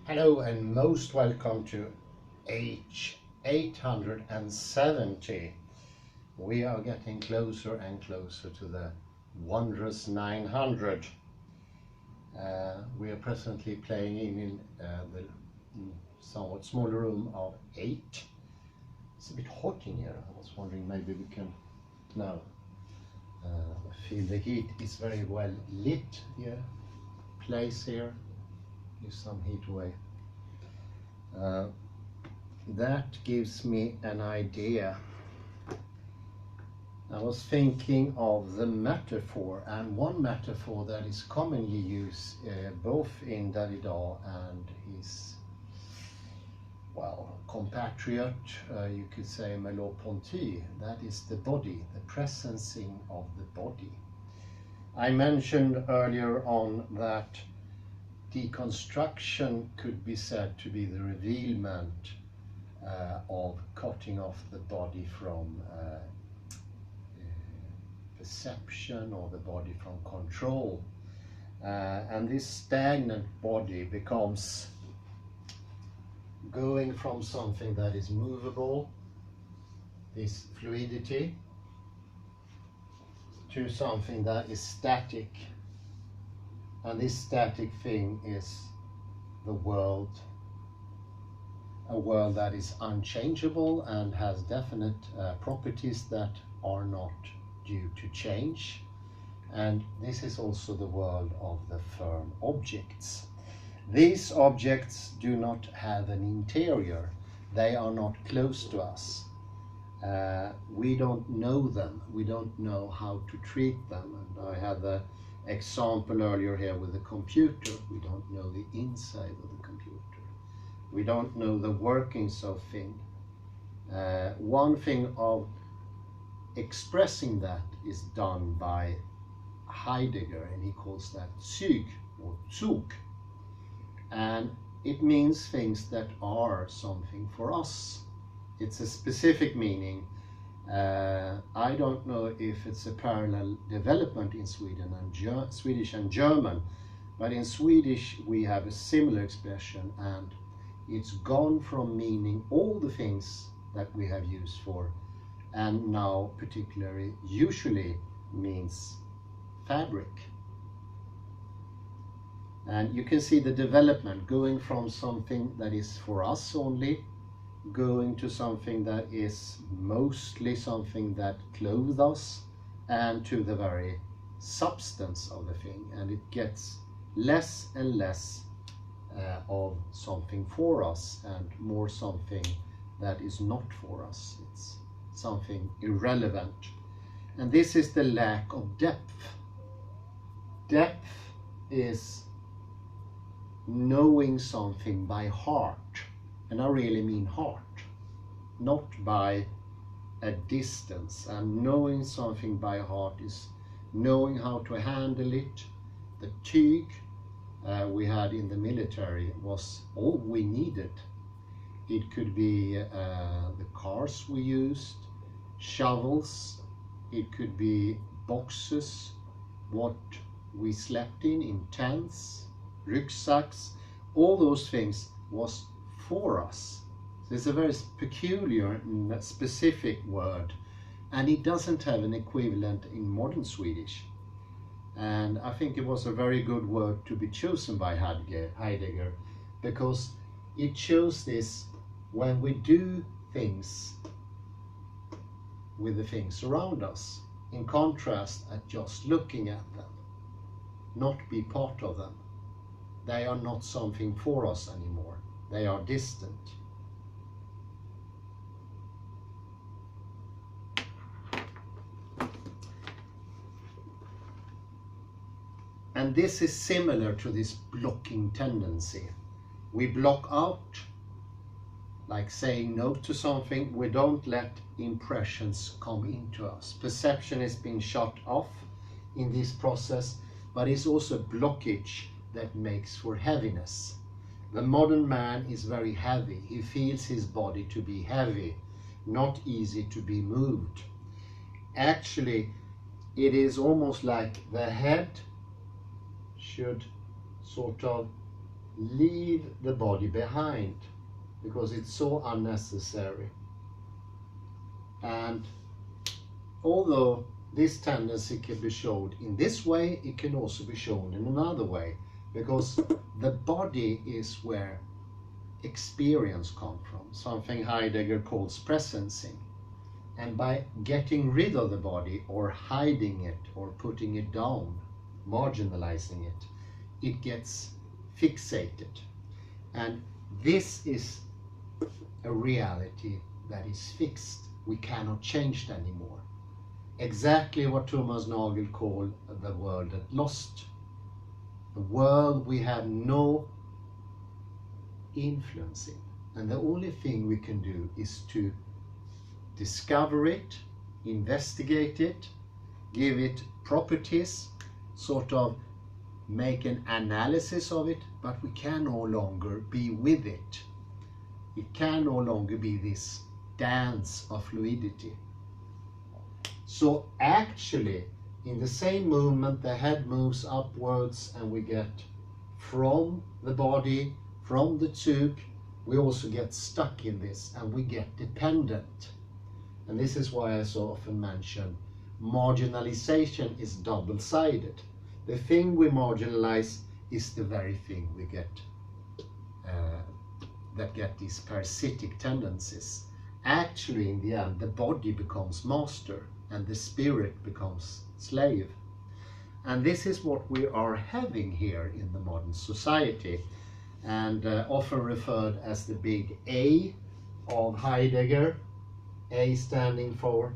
Hello and most welcome to H870. We are getting closer and closer to the wondrous 900. We are presently playing in the somewhat smaller room of 8. It's a bit hot in here. I was wondering maybe we can now feel the heat is very well lit here. Place here. Give some heat away. That gives me an idea. I was thinking of the metaphor, and one metaphor that is commonly used both in Derrida and his, compatriot, you could say Merleau-Ponty, that is the body, the presencing of the body. I mentioned earlier on that deconstruction could be said to be the revealment of cutting off the body from perception, or the body from control. And this stagnant body becomes going from something that is movable, this fluidity, to something that is static. And this static thing is the world, a world that is unchangeable and has definite properties that are not due to change. And this is also the world of the firm objects. These objects do not have an interior. They are not close to us. We don't know them. We don't know how to treat them. And I had the example earlier here with the computer. We don't know the inside of the computer. We don't know the workings of things. One thing of expressing that is done by Heidegger, and he calls that Zug or Zug. And it means things that are something for us. It's a specific meaning. I don't know if it's a parallel development in Sweden and Swedish and German, but in Swedish we have a similar expression, and it's gone from meaning all the things that we have used for, and now particularly usually means fabric. And you can see the development going from something that is for us only, going to something that is mostly something that clothes us, and to the very substance of the thing. And it gets less and less of something for us and more something that is not for us. It's something irrelevant. And this is the lack of depth. Depth is knowing something by heart. And I really mean heart, not by a distance. And knowing something by heart is knowing how to handle it. The tyg we had in the military was all we needed. It could be the cars we used, shovels, it could be boxes, what we slept in tents, rucksacks, all those things was for us. So it's a very peculiar and specific word, and it doesn't have an equivalent in modern Swedish. And I think it was a very good word to be chosen by Heidegger, because it shows this when we do things with the things around us, in contrast at just looking at them, not be part of them. They are not something for us anymore. They are distant. And this is similar to this blocking tendency. We block out, like saying no to something. We don't let impressions come into us. Perception is being shut off in this process, but it's also blockage that makes for heaviness. The modern man is very heavy. He feels his body to be heavy, not easy to be moved. Actually, it is almost like the head should sort of leave the body behind because it's so unnecessary. And although this tendency can be shown in this way, it can also be shown in another way, because the body is where experience comes from, something Heidegger calls presencing. And by getting rid of the body, or hiding it, or putting it down, marginalizing it, it gets fixated. And this is a reality that is fixed. We cannot change it anymore. Exactly what Thomas Nagel called the world at lost. A world we have no influence in. And the only thing we can do is to discover it, investigate it, give it properties, sort of make an analysis of it, but we can no longer be with it. It can no longer be this dance of fluidity. So actually, in the same movement, the head moves upwards and we get from the body, from the tube, we also get stuck in this and we get dependent. And this is why I so often mention marginalization is double-sided. The thing we marginalize is the very thing we get that get these parasitic tendencies. Actually, in the end, the body becomes master and the spirit becomes slave. And this is what we are having here in the modern society, and often referred as the big A of Heidegger. A standing for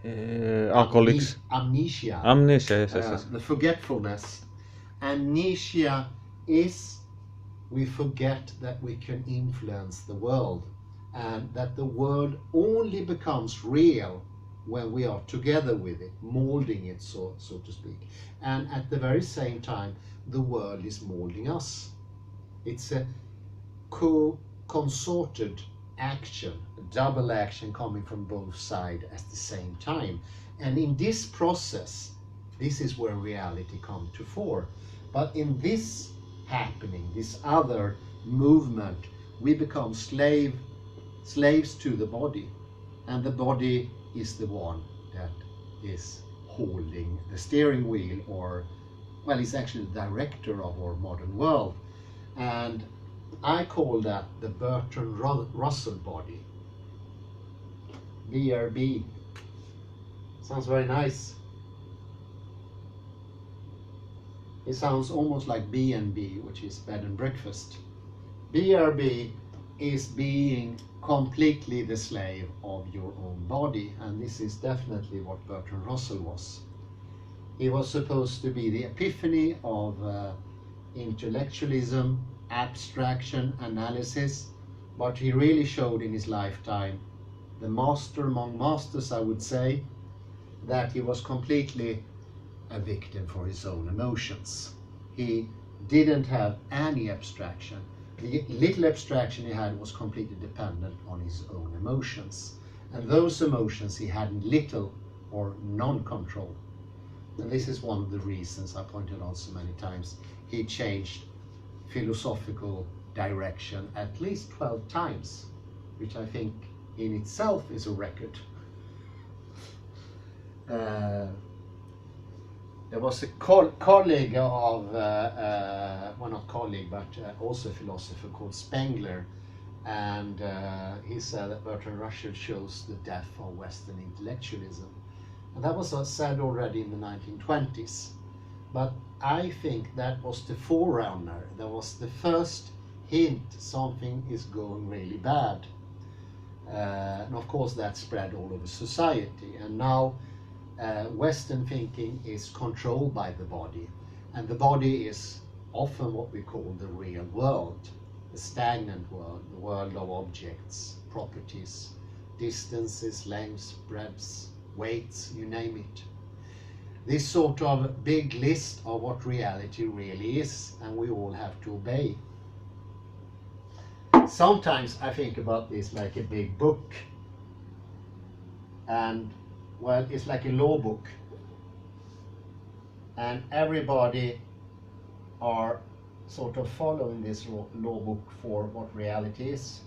alcoholics. Amnesia. Amnesia, yes. The forgetfulness. Amnesia is we forget that we can influence the world, and that the world only becomes real when we are together with it, molding it, so to speak. And at the very same time, the world is molding us. It's a consorted action, a double action coming from both sides at the same time. And in this process, this is where reality comes to fore. But in this happening, this other movement, we become slaves to the body, and the body is the one that is holding the steering wheel, or, well, it's actually the director of our modern world. And I call that the Bertrand Russell body. BRB. Sounds very nice. It sounds almost like B&B, which is bed and breakfast. BRB is being completely the slave of your own body, and this is definitely what Bertrand Russell was. He was supposed to be the epiphany of intellectualism, abstraction, analysis, but he really showed in his lifetime, the master among masters, I would say, that he was completely a victim for his own emotions. He didn't have any abstraction. The little abstraction he had was completely dependent on his own emotions. And those emotions he had little or non-control. And this is one of the reasons I pointed out so many times. He changed philosophical direction at least 12 times, which I think in itself is a record. There was a colleague of, well, not colleague, but also a philosopher called Spengler, and he said that Bertrand Russell shows the death of Western intellectualism. And that was said already in the 1920s. But I think that was the forerunner. That was the first hint something is going really bad. And of course that spread all over society. And now Western thinking is controlled by the body. And the body is often what we call the real world. The stagnant world, the world of objects, properties, distances, lengths, breadths, weights, you name it. This sort of big list of what reality really is, and we all have to obey. Sometimes I think about this like a big book, and well, it's like a law book, and everybody are sort of follow in this law book for what reality is.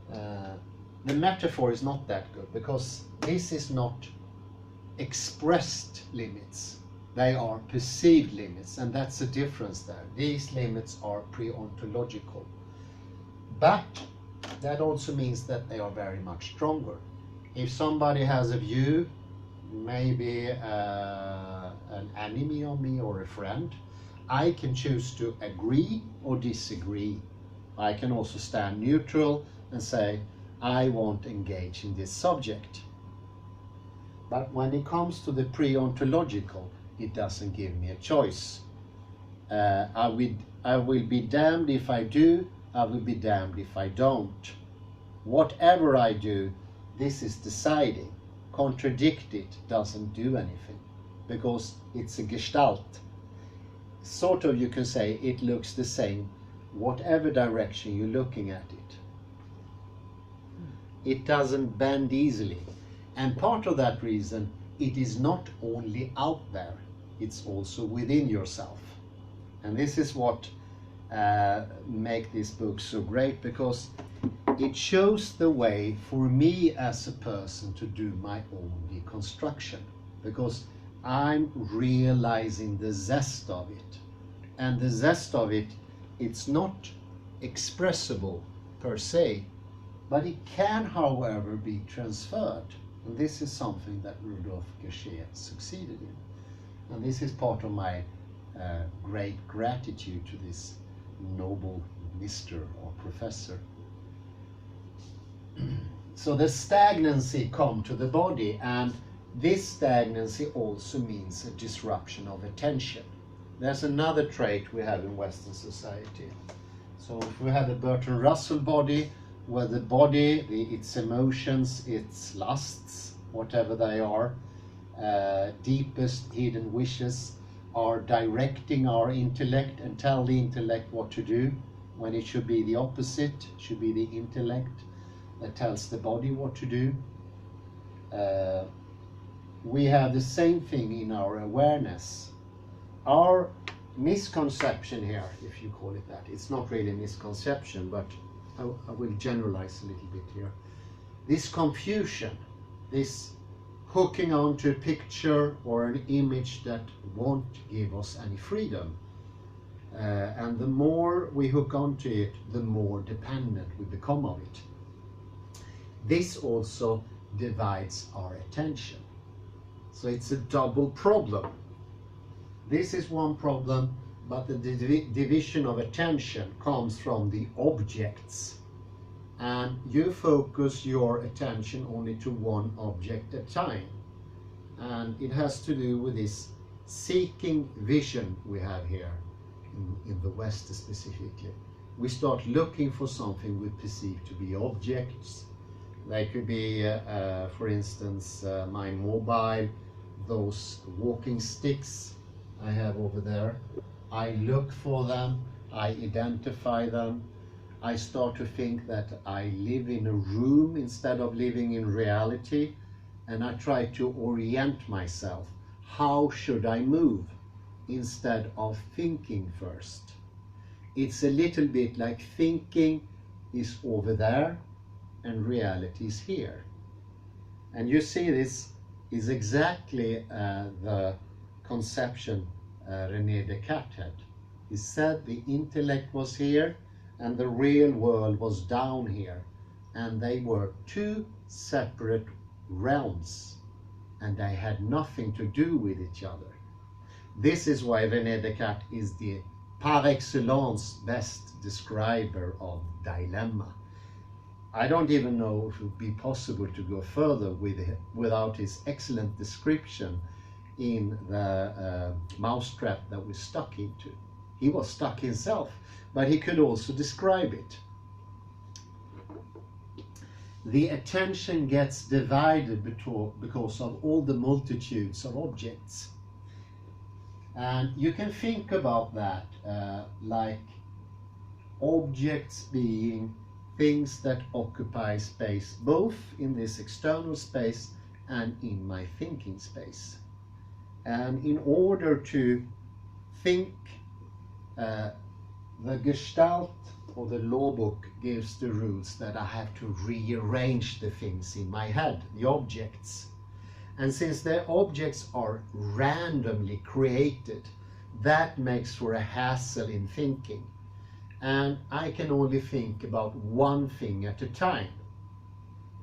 The metaphor is not that good, because this is not expressed limits. They are perceived limits, and that's the difference there. These limits are pre-ontological. But that also means that they are very much stronger. If somebody has a view, maybe an enemy of me or a friend, I can choose to agree or disagree. I can also stand neutral and say, I won't engage in this subject. But when it comes to the pre-ontological, it doesn't give me a choice. I will be damned if I do, I will be damned if I don't. Whatever I do, this is deciding. Contradict it doesn't do anything, because it's a gestalt. Sort of, you can say it looks the same whatever direction you're looking at it. It doesn't bend easily. And part of that reason, it is not only out there, it's also within yourself. And this is what makes this book so great, because it shows the way for me as a person to do my own deconstruction, because I'm realizing the zest of it. And the zest of it, it's not expressible per se, but it can, however, be transferred. And this is something that Rudolf Gachet succeeded in. And this is part of my great gratitude to this noble Mr. or Professor. So the stagnancy comes to the body, and this stagnancy also means a disruption of attention. There's another trait we have in Western society. So if we have the Bertrand Russell body, where the body, its emotions, its lusts, whatever they are, deepest hidden wishes, are directing our intellect and tell the intellect what to do, when it should be the opposite, should be the intellect that tells the body what to do. We have the same thing in our awareness. Our misconception here, if you call it that, it's not really a misconception, but I will generalize a little bit here. This confusion, this hooking onto a picture or an image that won't give us any freedom. And the more we hook onto it, the more dependent we become of it. This also divides our attention. So it's a double problem. This is one problem, but the division of attention comes from the objects. And you focus your attention only to one object at a time. And it has to do with this seeking vision we have here, in the West specifically. We start looking for something we perceive to be objects. They could be, for instance, my mobile, those walking sticks I have over there. I look for them, I identify them. I start to think that I live in a room instead of living in reality, and I try to orient myself. How should I move? Instead of thinking first. It's a little bit like thinking is over there and reality is here. And you see, this is exactly the conception René Descartes had. He said the intellect was here and the real world was down here, and they were two separate realms, and they had nothing to do with each other. This is why René Descartes is the par excellence best describer of dilemma. I don't even know if it would be possible to go further with it without his excellent description in the mousetrap that we're stuck into. He was stuck himself, but he could also describe it. The attention gets divided because of all the multitudes of objects. And you can think about that like objects being things that occupy space, both in this external space and in my thinking space. And in order to think Uh, the Gestalt or the law book gives the rules that I have to rearrange the things in my head, the objects. And since the objects are randomly created, that makes for a hassle in thinking. And I can only think about one thing at a time.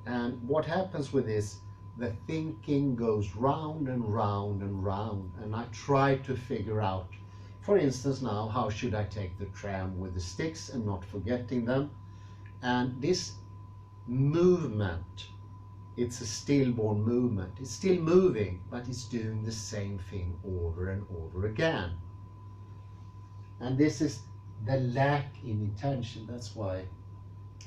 And what happens with this, the thinking goes round and round and round, and I try to figure out, for instance now, how should I take the tram with the sticks and not forgetting them? And this movement, it's a stillborn movement. It's still moving, but it's doing the same thing over and over again. And this is the lack in intention. That's why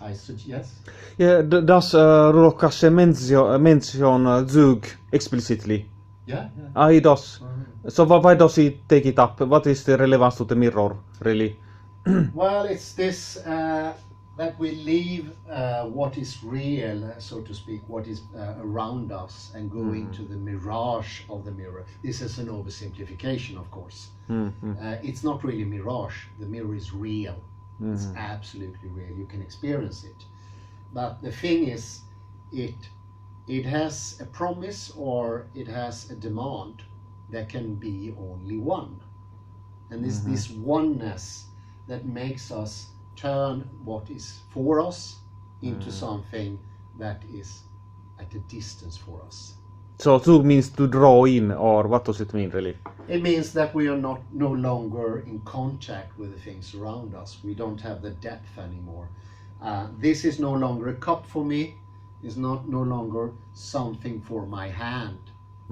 I suggest. Yeah, does Rudolf Kasche mention Zug explicitly? Yeah. He does. So why does he take it up? What is the relevance to the mirror, really? Well, it's this that we leave what is real, so to speak, what is around us, and go into the mirage of the mirror. This is an oversimplification, of course. It's not really mirage. The mirror is real. It's absolutely real. You can experience it. But the thing is, it has a promise or it has a demand. There can be only one. And this oneness that makes us turn what is for us into something that is at a distance for us. So Zug means to draw in, or what does it mean really? It means that we are no longer in contact with the things around us. We don't have the depth anymore. This is no longer a cup for me. It's no longer something for my hand.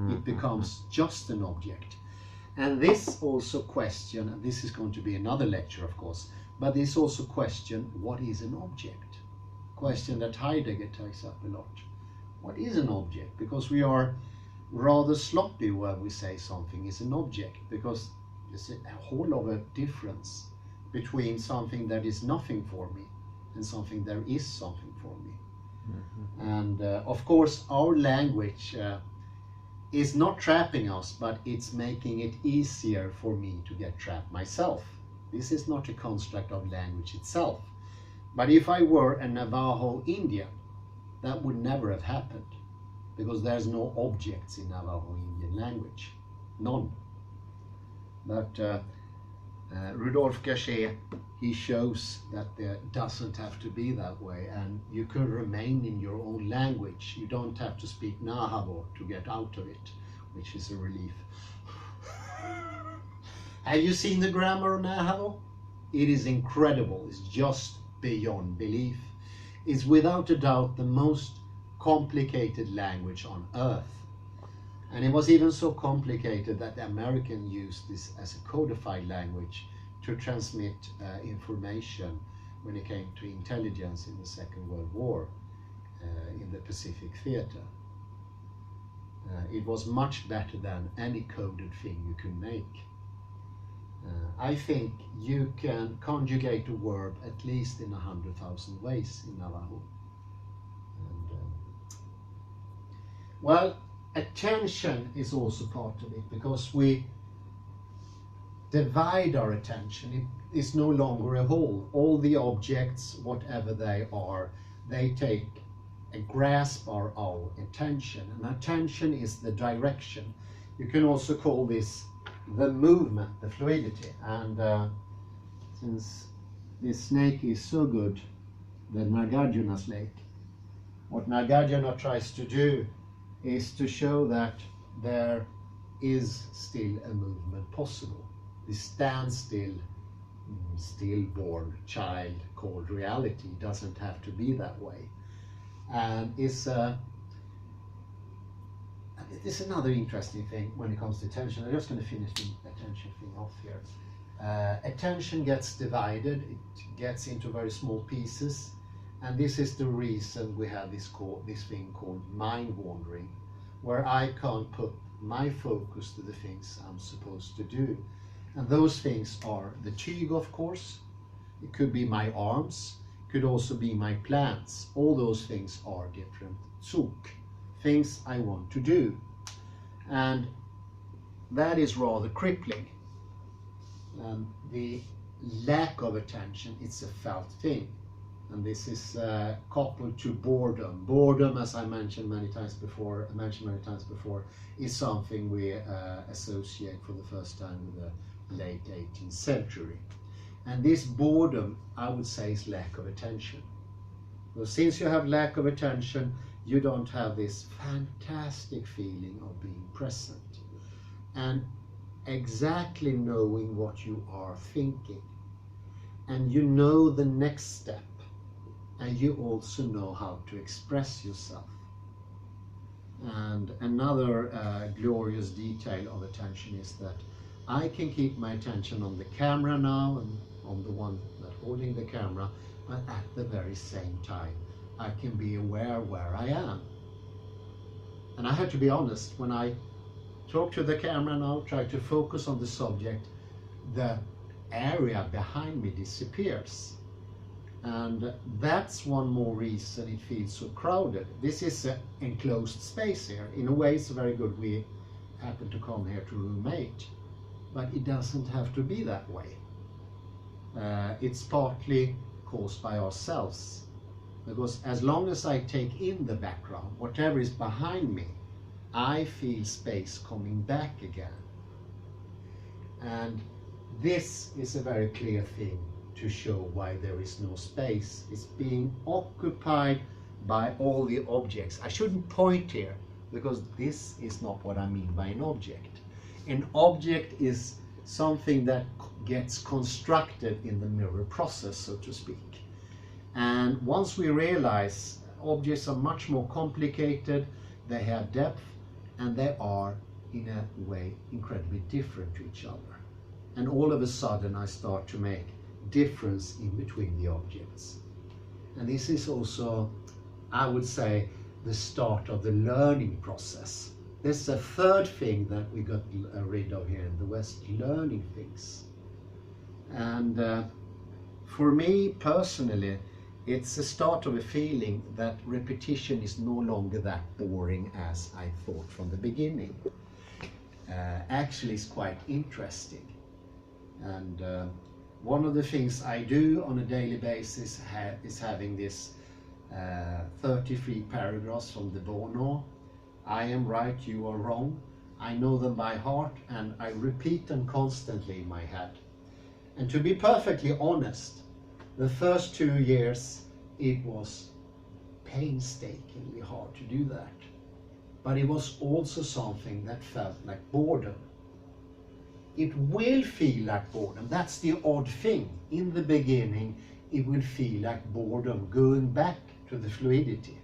It becomes just an object. And this also question, and this is going to be another lecture of course, but this also question, what is an object? Question that Heidegger takes up a lot. What is an object? Because we are rather sloppy when we say something is an object, because there's a whole lot of difference between something that is nothing for me and something that is something for me. And of course our language is not trapping us, but it's making it easier for me to get trapped myself. This is not a construct of language itself. But if I were a Navajo Indian, that would never have happened, because there's no objects in Navajo Indian language. None. But Rudolf Kasche, he shows that there doesn't have to be that way, and you can remain in your own language. You don't have to speak Navajo to get out of it, which is a relief. Have you seen the grammar of Navajo? It is incredible. It's just beyond belief. It's without a doubt the most complicated language on earth. And it was even so complicated that the Americans used this as a codified language to transmit information when it came to intelligence in the Second World War in the Pacific Theater. It was much better than any coded thing you could make. I think you can conjugate a verb at least in 100,000 ways in Navajo. And, well, attention is also part of it, because we divide our attention. It is no longer a whole. All the objects, whatever they are, they take a grasp of our attention. And attention is the direction. You can also call this the movement, the fluidity. And since this snake is so good, the Nagarjuna snake, what Nagarjuna tries to do is to show that there is still a movement possible. This standstill, stillborn child called reality doesn't have to be that way. And it's another interesting thing when it comes to attention. I'm just going to finish the attention thing off here. Attention gets divided, it gets into very small pieces, and this is the reason we have this thing called mind wandering, where I can't put my focus to the things I'm supposed to do. And those things are the tyg, of course. It could be my arms, it could also be my plants. All those things are different zug, things I want to do. And that is rather crippling. The lack of attention, it's a felt thing. And this is coupled to boredom. Boredom, as I mentioned many times before, is something we associate for the first time with the late 18th century. And this boredom, I would say, is lack of attention. So since you have lack of attention, you don't have this fantastic feeling of being present and exactly knowing what you are thinking. And you know the next step. And you also know how to express yourself. And another glorious detail of attention is that I can keep my attention on the camera now and on the one that holding the camera, but at the very same time I can be aware where I am. And I have to be honest, when I talk to the camera now, try to focus on the subject, the area behind me disappears. And that's one more reason it feels so crowded. This is an enclosed space here. In a way, it's very good we happen to come here to room 8, but it doesn't have to be that way. It's partly caused by ourselves, because as long as I take in the background, whatever is behind me, I feel space coming back again. And this is a very clear thing to show why there is no space. It's being occupied by all the objects. I shouldn't point here, because this is not what I mean by an object. An object is something that gets constructed in the mirror process, so to speak. And once we realize objects are much more complicated, they have depth, and they are in a way incredibly different to each other. And all of a sudden I start to make difference in between the objects. And this is also, I would say, the start of the learning process. This is a third thing that we got rid of here in the West, learning things. And for me personally, it's the start of a feeling that repetition is no longer that boring as I thought from the beginning. Actually, it's quite interesting. And one of the things I do on a daily basis is having this 33 paragraphs from the Bono. I am right, you are wrong. I know them by heart and I repeat them constantly in my head. And to be perfectly honest, the first 2 years it was painstakingly hard to do that. But it was also something that felt like boredom. It will feel like boredom. That's the odd thing. In the beginning, it will feel like boredom, going back to the fluidity.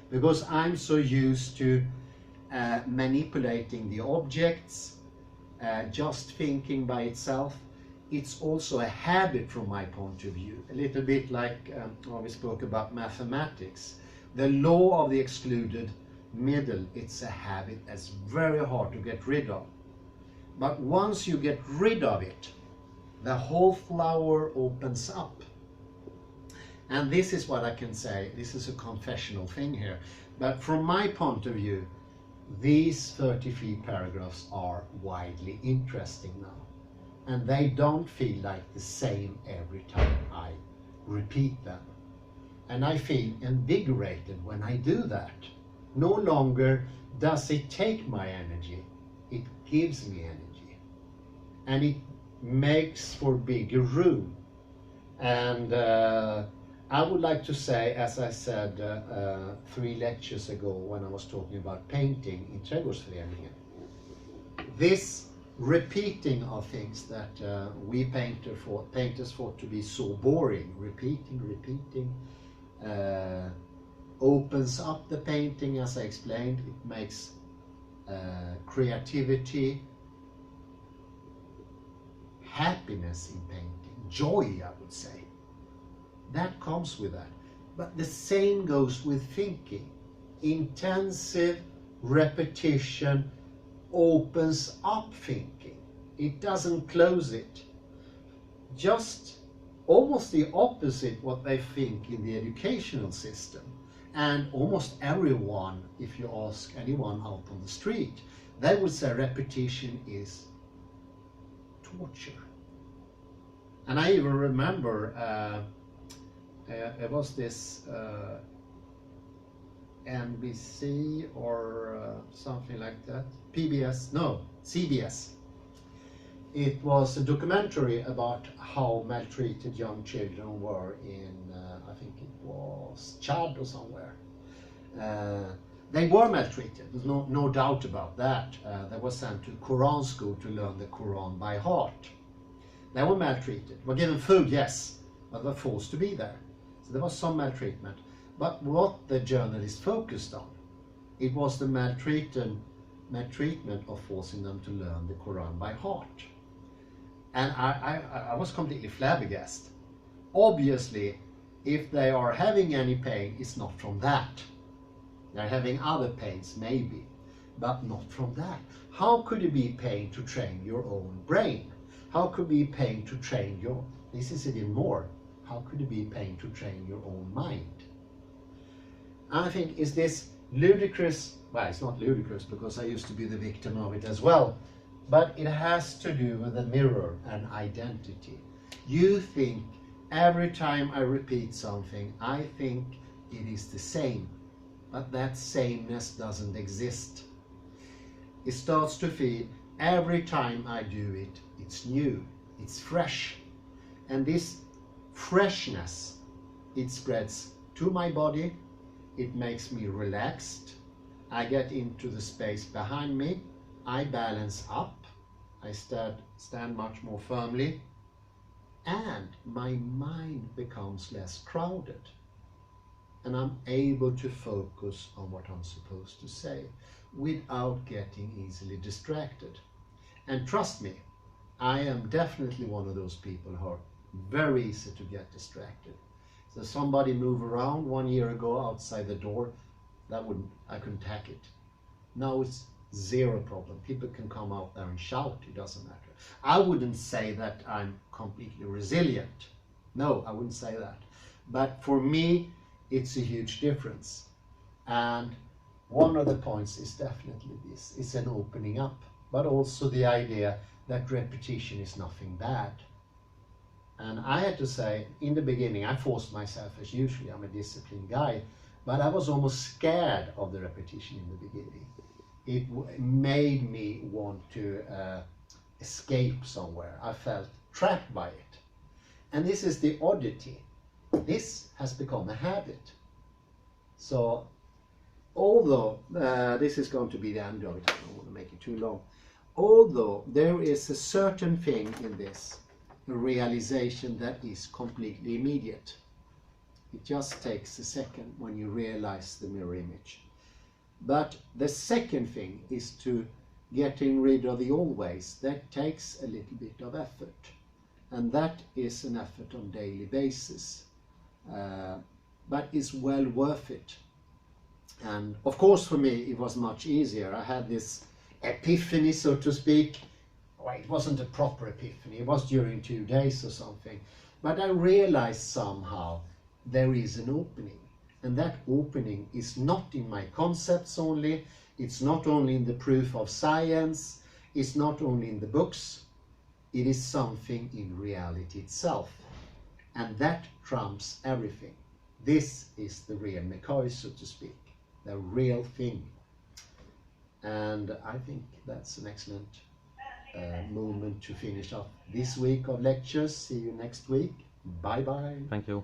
Because I'm so used to manipulating the objects, just thinking by itself. It's also a habit from my point of view. A little bit like when we spoke about mathematics. The law of the excluded middle, it's a habit that's very hard to get rid of. But once you get rid of it, the whole flower opens up. And this is what I can say. This is a confessional thing here. But from my point of view, these 33 paragraphs are widely interesting now. And they don't feel like the same every time I repeat them. And I feel invigorated when I do that. No longer does it take my energy, it gives me energy. And it makes for bigger room. And I would like to say, as I said 3 lectures ago when I was talking about painting in Trädgårdsföreningen, this repeating of things that we painters thought to be so boring, repeating, opens up the painting, as I explained. It makes creativity, happiness in painting, joy, I would say. That comes with that. But the same goes with thinking. Intensive repetition opens up thinking. It doesn't close it. Just almost the opposite what they think in the educational system. And almost everyone, if you ask anyone out on the street, they would say repetition is torture. And I even remember it was this NBC or something like that, PBS, no, CBS. It was a documentary about how maltreated young children were in, I think it was Chad or somewhere. They were maltreated, there's no doubt about that. They were sent to Quran school to learn the Quran by heart. They were maltreated, were given food, yes, but were forced to be there. So there was some maltreatment. But what the journalist focused on, it was the maltreatment of forcing them to learn the Quran by heart. And I was completely flabbergasted. Obviously, if they are having any pain, it's not from that. They're having other pains, maybe, but not from that. How could it be pain to train your own brain? How could it be pain to train your, this is even more, how could it be pain to train your own mind? I think, is this ludicrous? Well, it's not ludicrous because I used to be the victim of it as well, but it has to do with the mirror and identity. You think every time I repeat something, I think it is the same, but that sameness doesn't exist. It starts to feel every time I do it, it's new, it's fresh. And this freshness, it spreads to my body, it makes me relaxed. I get into the space behind me, I balance up, I stand much more firmly, and my mind becomes less crowded. And I'm able to focus on what I'm supposed to say without getting easily distracted. And trust me, I am definitely one of those people who are very easy to get distracted. So somebody moved around 1 year ago outside the door, I couldn't hack it. Now it's zero problem. People can come out there and shout, it doesn't matter. I wouldn't say that I'm completely resilient. No, I wouldn't say that. But for me, it's a huge difference. And one of the points is definitely this, it's an opening up, but also the idea that repetition is nothing bad. And I had to say, in the beginning, I forced myself, as usually, I'm a disciplined guy, but I was almost scared of the repetition in the beginning. It made me want to escape somewhere. I felt trapped by it. And this is the oddity. This has become a habit. So, although this is going to be the end of it, I don't want to make it too long. Although there is a certain thing in this, a realization that is completely immediate. It just takes a second when you realize the mirror image. But the second thing is to getting rid of the always. That takes a little bit of effort. And that is an effort on a daily basis. But it's well worth it. And of course for me it was much easier. I had this epiphany, so to speak. Well, it wasn't a proper epiphany, it was during 2 days or something. But I realized somehow there is an opening. And that opening is not in my concepts only, it's not only in the proof of science, it's not only in the books, it is something in reality itself. And that trumps everything. This is the real McCoy, so to speak, the real thing. And I think that's an excellent moment to finish off this week of lectures. See you next week. Bye bye. Thank you.